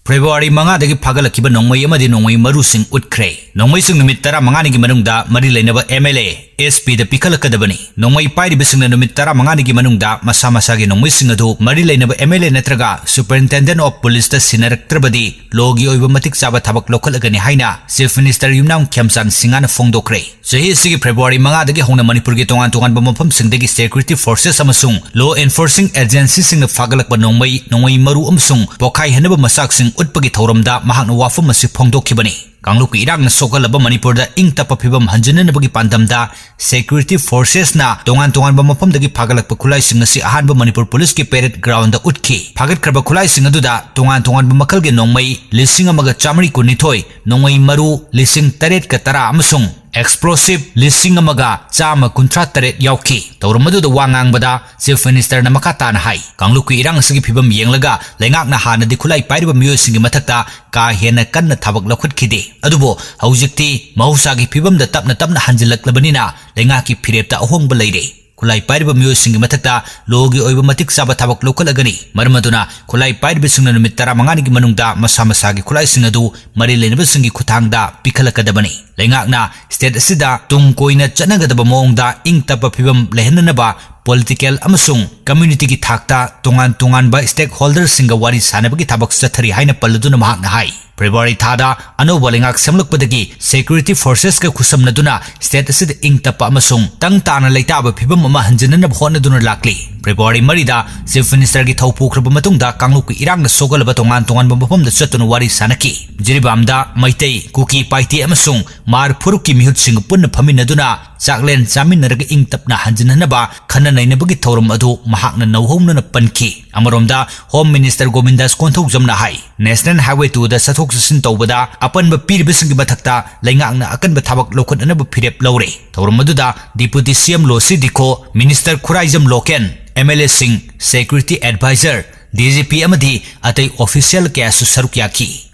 February mangadagi phagalakkiba nongmai amadi nongmai marusing utkre nongmaising numit 15 gi manungda mari leinaba MLA SP da pikhalakadabani nongmai pairibisingna numit 15 gi manungda masa masagi nongmaising adu mari leinaba MLA natraga Superintendent of Police da sinaraktrabadi logi oiba matik chaba thabak lokhalagani haina Chief Minister Yumnam Khyamchan Singhana fongdokre chahi sigi February mangadagi hongna Manipur gi tongan tongan bamfam singdagi security forces amasung law enforcing agencies sing phagalakba nongmai maru amasung pokhai hanaba masak sing utpagi thauramda mahakna wafam asi phongdokhibani Kangluki irangna sokalaba Manipur da ingtapa phibam hanjananabagi pandamda security forces na tongan bamfamdagi phagalakpa khulai sing asi ahanba Manipur police ki parade ground da utki phagat kraba khulai sing aduda tongan bamakal ge nongmai lising amaga chamri kunithoi nongmai maru lising taret ka tara amasung explosive lising amaga chama kuntra taret yauki tawramadu da wangang bada Chief Minister na makata na hai Kangluki irang sigi phibam yenglaga lengak na hana di khulai pairiba miyoi singi mathakta ka hena kanna thabak lakhut khide adubo haujikti mahusagi phibam da tapna hanjilaklabanina lengaki phirepta ahongba leire Kulai pairiba miyoi singi mathakta logi oiba matik chaba thabak lokhalagani marmaduna kulai pairiba singna numit 15 gi manungda masa masagi kulai singadu mari leinaba singi khuthangda pikhalakadabani lengakna state asida tung koina chanagadaba mongda ingtapa phibam lehananaba political amasung community ki thakta tongan ba stakeholders singa wari sanabagi thabak sathari haina palladuna mahakna hai February thada anoba lengak samlakpadagi security forces ka khusamnaduna state asid ingtapa amasung tangtana leitaba phibam ama hanjanana bhonaduna lakli February marida Chief Minister gi thaupukraba matungda Kangluki irangna sogalaba tongan bamfamda chatuna wari sanaki jiribamda maitei kuki paiti amasung mar phurukki mihut sing punna phaminaduna chaklen chaminaraga ingtapna hanjananaba khana nainabagi thorum adu mahakna nauhomna panki amaromda Home Minister Govindas Konthokjamna hai National Highway 2 da sathok sasin tawbada apanba piribising gi bathakta leingakna akanba thabak lokhatnaba phirep lawre thorum aduda Deputy CM Losi Dikho Minister Khuraijam Loken MLA Singh Security Advisor DGP amadi atai official kaya su saruk yaki